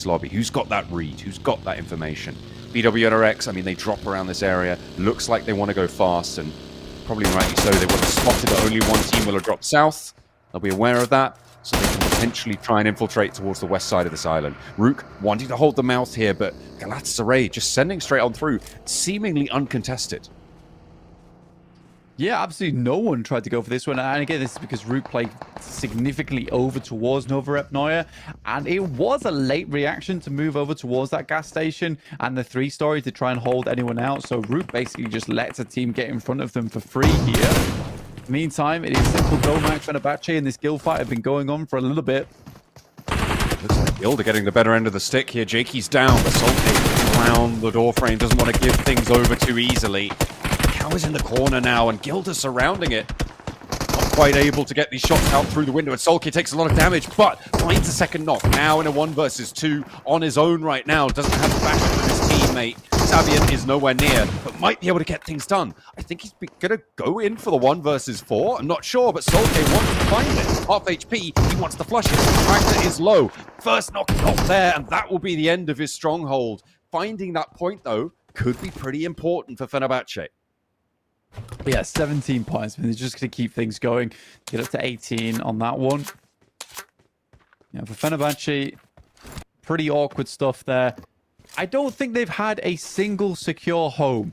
lobby. Who's got that read? Who's got that information? BWNRX, I mean, they drop around this area. Looks like they want to go fast, and probably rightly so. They would have spotted that only one team will have dropped south. They'll be aware of that, so they can potentially try and infiltrate towards the west side of this island. Rook wanting to hold the mouth here, but Galatasaray just sending straight on through, seemingly uncontested. Yeah, absolutely no one tried to go for this one. And again, this is because Rook played significantly over towards Novorep Neuer. And it was a late reaction to move over towards that gas station and the 3-story to try and hold anyone out. So Rook basically just lets a team get in front of them for free here. Meantime, it is simple Domac Fenerbahce, and this guild fight have been going on for a little bit. Looks like Guild are getting the better end of the stick here. Jakey's down, but Salty around the door frame doesn't want to give things over too easily. Cow is in the corner now, and Guild is surrounding it. Not quite able to get these shots out through the window, and Solkay takes a lot of damage, but finds a second knock. Now in a 1 versus 2 on his own right now. Doesn't have the backup of his teammate. Savian is nowhere near, but might be able to get things done. I think he's going to go in for the 1 versus 4. I'm not sure, but Solkay wants to find it. Half HP, he wants to flush it. The tractor is low. First knock not there, and that will be the end of his stronghold. Finding that point, though, could be pretty important for Fenerbahce. Yeah, 17 points. I mean, they're just going to keep things going. Get up to 18 on that one. Yeah, for Fenerbahce, pretty awkward stuff there. I don't think they've had a single secure home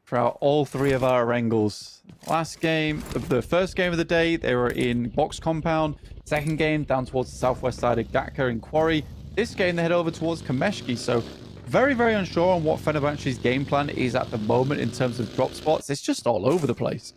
throughout all 3 of our Erangels. Last game, the first game of the day, they were in Box Compound. Second game, down towards the southwest side of Gatka and Quarry. This game, they head over towards Kameshki. So very, very unsure on what Fenerbahce's game plan is at the moment in terms of drop spots. It's just all over the place.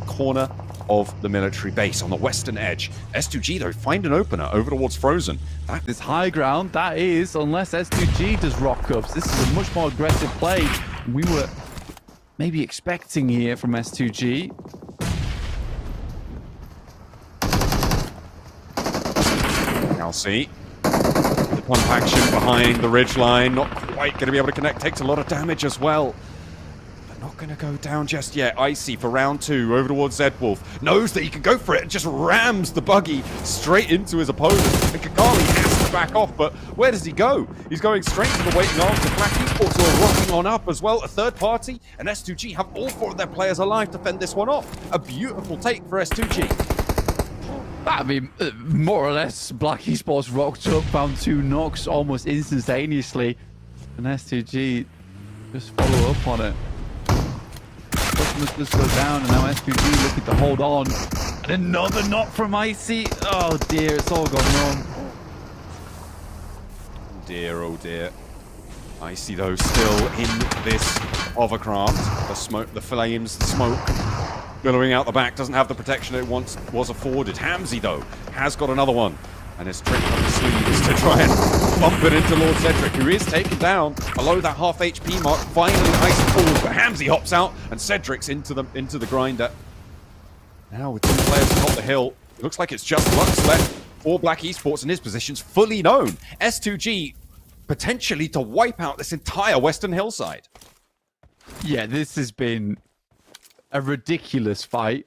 Corner of the military base on the western edge. S2G, though, find an opener over towards Frozen. This high ground, that is, unless S2G does rock ups. This is a much more aggressive play we were maybe expecting here from S2G. I'll see. The pump action behind the ridgeline, not quite going to be able to connect, takes a lot of damage as well. Not going to go down just yet. Icy for round 2 over towards Zedwolf. Knows that he can go for it and just rams the buggy straight into his opponent. And Kakali has to back off, but where does he go? He's going straight to the waiting arms of Black Esports, who are rocking on up as well. A third party, and S2G have all 4 of their players alive to fend this one off. A beautiful take for S2G. I mean, more or less, Black Esports rocked up, found 2 knocks almost instantaneously. And S2G just follow up on it. Must just go down, and now S2G looking to hold on. And another knock from Icy. Oh dear, it's all gone wrong. Oh dear. Icy, though, still in this hovercraft. The smoke, the flames, the smoke billowing out the back doesn't have the protection it once was afforded. Hamsi, though, has got another one. And his trick up his sleeve is to try and bump it into Lord Cedric, who is taken down below that half HP mark. Finally, Icy falls, but Hamsi hops out, and Cedric's into the grinder. Now with 2 players atop the hill, it looks like it's just Lux left for Black Esports, and his position's fully known. S2G potentially to wipe out this entire western hillside. Yeah, this has been a ridiculous fight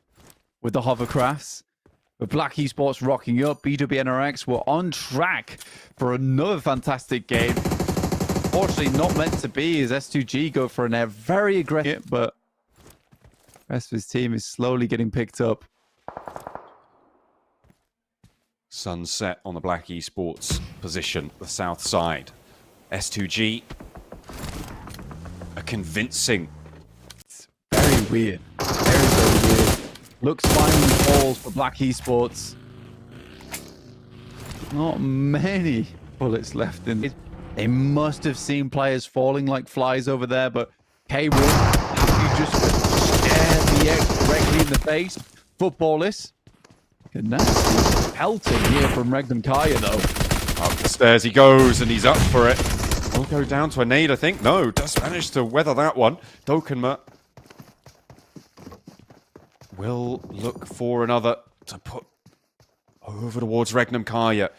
with the hovercrafts. But Black Esports rocking up. BWNRX were on track for another fantastic game. Fortunately, not meant to be as S2G go for an air very aggressive, but the rest of his team is slowly getting picked up. Sunset on the Black Esports position, the south side. S2G, a convincing. It's very weird. Very, very weird. Looks finally falls for Black Esports. Not many bullets left in it. They must have seen players falling like flies over there, but K1, you just stare the X directly in the face. Footballist. Good nasty pelting here from Regnum Kaya, though. Up the stairs he goes, and he's up for it. Will go down to a nade, I think. No, does manage to weather that one. Dokenma will look for another to put over towards Regnum Kaya.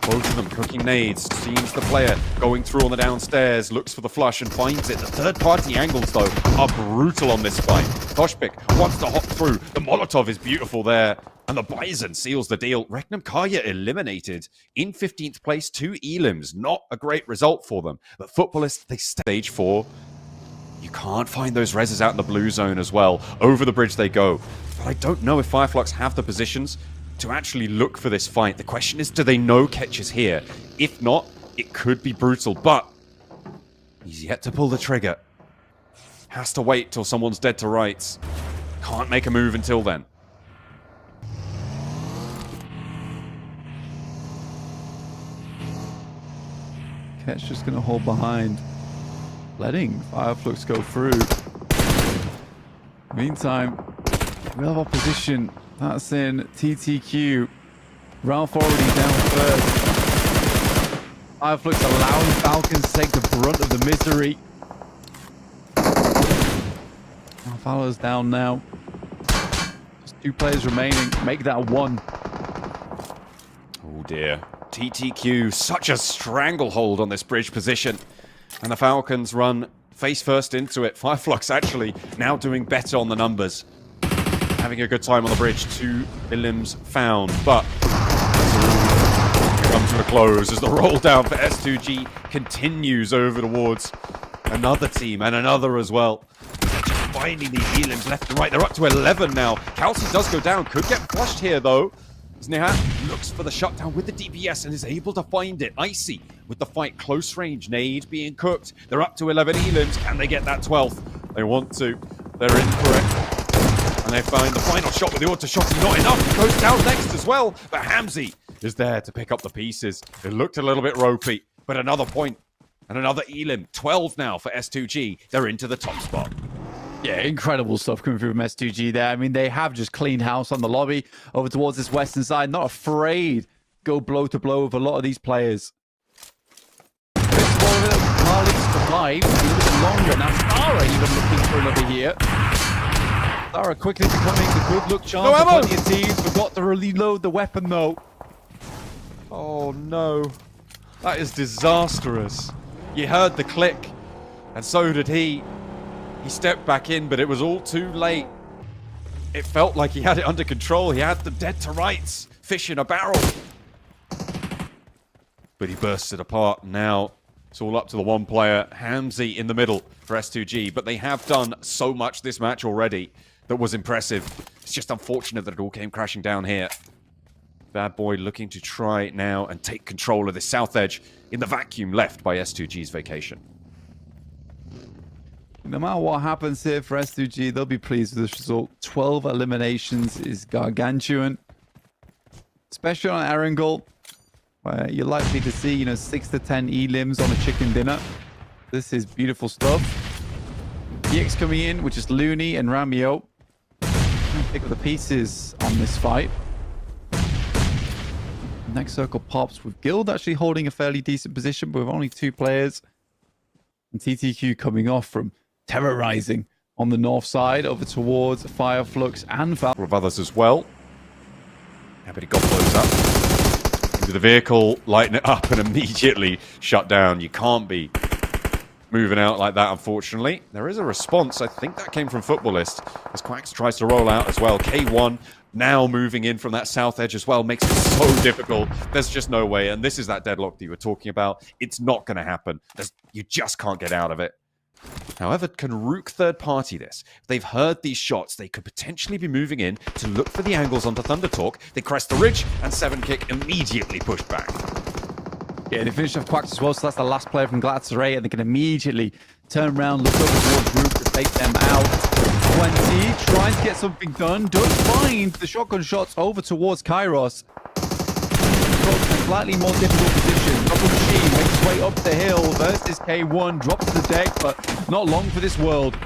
Both of them cooking nades. Sees the player going through on the downstairs, looks for the flush and finds it. The third-party angles, though, are brutal on this fight. Toshpik wants to hop through. The Molotov is beautiful there. And the Bison seals the deal. Regnum Kaya eliminated in 15th place. 2 elims. Not a great result for them. But Footballists, they stage 4. You can't find those reses out in the blue zone as well. Over the bridge they go. But I don't know if Fireflux have the positions to actually look for this fight. The question is, do they know Ketch is here? If not, it could be brutal, but he's yet to pull the trigger. Has to wait till someone's dead to rights. Can't make a move until then. Ketch just going to hold behind, letting Fireflux go through. Meantime, we have opposition. That's in TTQ. Ralph already down first. Fireflux allowing Falcons to take the brunt of the misery. Fowler's down now. Just 2 players remaining. Make that 1. Oh dear. TTQ, such a stranglehold on this bridge position. And the Falcons run face first into it. Fireflux actually now doing better on the numbers. Having a good time on the bridge. 2 elims found, but comes to a close as the roll down for S2G continues over towards another team and another as well. They're just finding these elims left and right. They're up to 11 now. Kelsey does go down. Could get flushed here though. Nihat looks for the shutdown with the DPS and is able to find it. Icy with the fight, close range, nade being cooked. They're up to 11 elims. Can they get that 12th? They want to. They're in for it. And they find the final shot with the auto shot. Not enough. Goes down next as well. But Hamsi is there to pick up the pieces. It looked a little bit ropey, but another point and another elim. 12 now for S2G. They're into the top spot. Yeah, incredible stuff coming through from S2G there. I mean, they have just cleaned house on the lobby over towards this western side. Not afraid to go blow to blow with a lot of these players. Carly's survived a little bit longer. Now, Stara even looking for another here. Stara quickly becoming the good luck charm for plenty of teams. Forgot to reload the weapon, though. Oh, no. That is disastrous. You heard the click, and so did he. He stepped back in, but it was all too late. It felt like he had it under control. He had them dead to rights. Fish in a barrel. But he burst it apart. Now it's all up to the one player, Hamsi, in the middle for S2G. But they have done so much this match already that was impressive. It's just unfortunate that it all came crashing down here. Bad Boy looking to try now and take control of this south edge in the vacuum left by S2G's vacation. No matter what happens here for S2G, they'll be pleased with this result. 12 eliminations is gargantuan. Especially on Erangel, where you're likely to see, 6 to 10 elims on a chicken dinner. This is beautiful stuff. EX coming in, which is Looney and Ramio. Pick up the pieces on this fight. Next circle pops with Guild actually holding a fairly decent position, but with only 2 players. And TTQ coming off from terrorizing on the north side over towards Fireflux and Val. With others as well. But he got blows up into the vehicle, lighten it up, and immediately shut down. You can't be moving out like that, unfortunately. There is a response. I think that came from Footballist as Quacks tries to roll out as well. K1 now moving in from that south edge as well makes it so difficult. There's just no way. And this is that deadlock that you were talking about. It's not going to happen. You just can't get out of it. However, can Rook third party this? If they've heard these shots, they could potentially be moving in to look for the angles onto Thunder Talk. They crest the ridge, and 7kick immediately pushed back. Yeah, they finished off Quacks as well, so that's the last player from Galatasaray, and they can immediately turn around, look over towards Rook to take them out. 20, trying to get something done, does find the shotgun shots over towards Kairos. Slightly more difficult position. Double Machine makes his way up the hill versus K1. Drops to the deck, but not long for this world.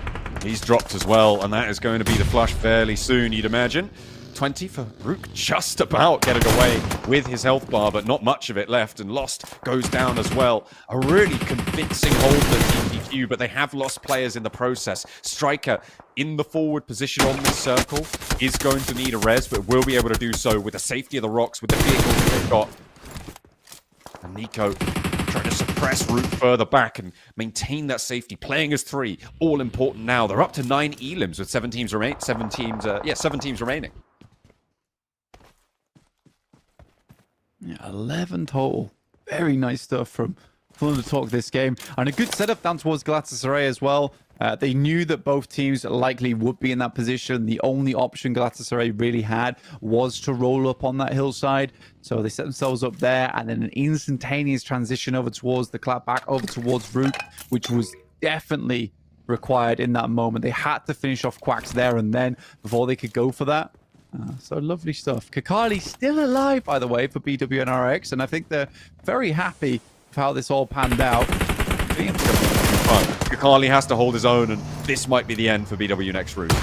He's dropped as well, and that is going to be the flush fairly soon, you'd imagine. 20 for Rook, just about getting away with his health bar, but not much of it left, and Lost goes down as well. A really convincing hold for TPQ, but they have lost players in the process. Striker in the forward position on this circle is going to need a res, but will be able to do so with the safety of the rocks, with the vehicles that they've got. And Nico trying to suppress Root further back and maintain that safety, playing as 3, all important now. They're up to 9 elims with 7 teams remaining. 7 teams remaining. Yeah, 11 total. Very nice stuff from Thundertalk this game. And a good setup down towards Galatasaray as well. They knew that both teams likely would be in that position. The only option Galatasaray really had was to roll up on that hillside. So they set themselves up there, and then an instantaneous transition over towards the clapback, over towards Rook, which was definitely required in that moment. They had to finish off Quacks there and then before they could go for that. So lovely stuff. Kakali still alive, by the way, for BWNRX, and I think they're very happy with how this all panned out. Kakali has to hold his own, and this might be the end for BW next route.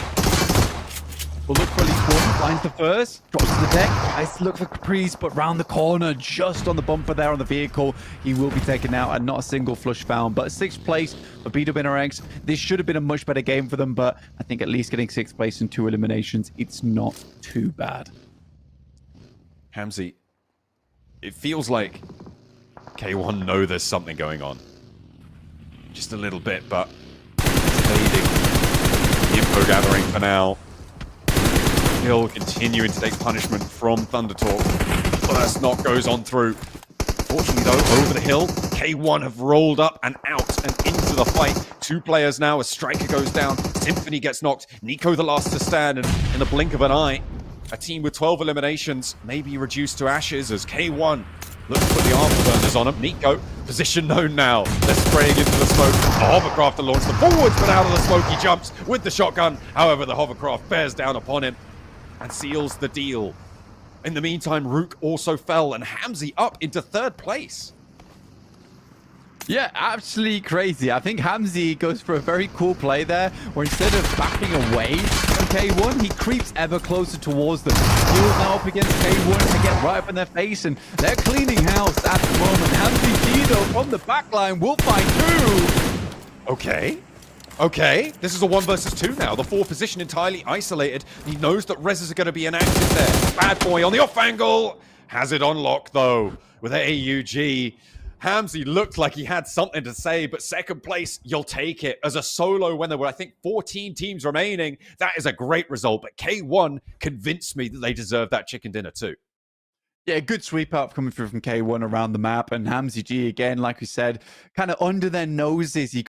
We'll look for at least one. Finds the first. Drops to the deck. Nice look for Caprice, but round the corner, just on the bumper there on the vehicle. He will be taken out, and not a single flush found. But 6th place for BWNRX. This should have been a much better game for them, but I think at least getting 6th place in 2 eliminations, it's not too bad. Hamsi, it feels like K1 know there's something going on. Just a little bit, but leading. Info gathering for now. Still continuing to take punishment from Thundertalk. First knock goes on through. Fortunately, though, over the hill, K1 have rolled up and out and into the fight. 2 players now as Striker goes down. Symphony gets knocked. Nico the last to stand, and in the blink of an eye, a team with 12 eliminations may be reduced to ashes as K1 looks to put the afterburners on him. Nico, position known now. They're spraying into the smoke. The hovercraft to launch the forwards, but out of the smoke he jumps with the shotgun. However, the hovercraft bears down upon him and seals the deal. In the meantime, Rook also fell, and Hamsi up into 3rd place. Yeah, absolutely crazy. I think Hamsi goes for a very cool play there, where instead of backing away from K1, he creeps ever closer towards them. He's now up against K1 to get right up in their face, and they're cleaning house at the moment. Hamsi G, though, from the backline will find 2. Okay, this is a 1 versus 2 now. The 4th position entirely isolated. He knows that reses are going to be inactive there. Bad boy on the off angle. Has it on lock, though, with AUG. Hamsi looked like he had something to say, but 2nd place, you'll take it. As a solo when there were, I think, 14 teams remaining, that is a great result. But K1 convinced me that they deserve that chicken dinner too. Yeah, good sweep up coming through from K1 around the map. And Hamsi G, again, like we said, kind of under their noses. He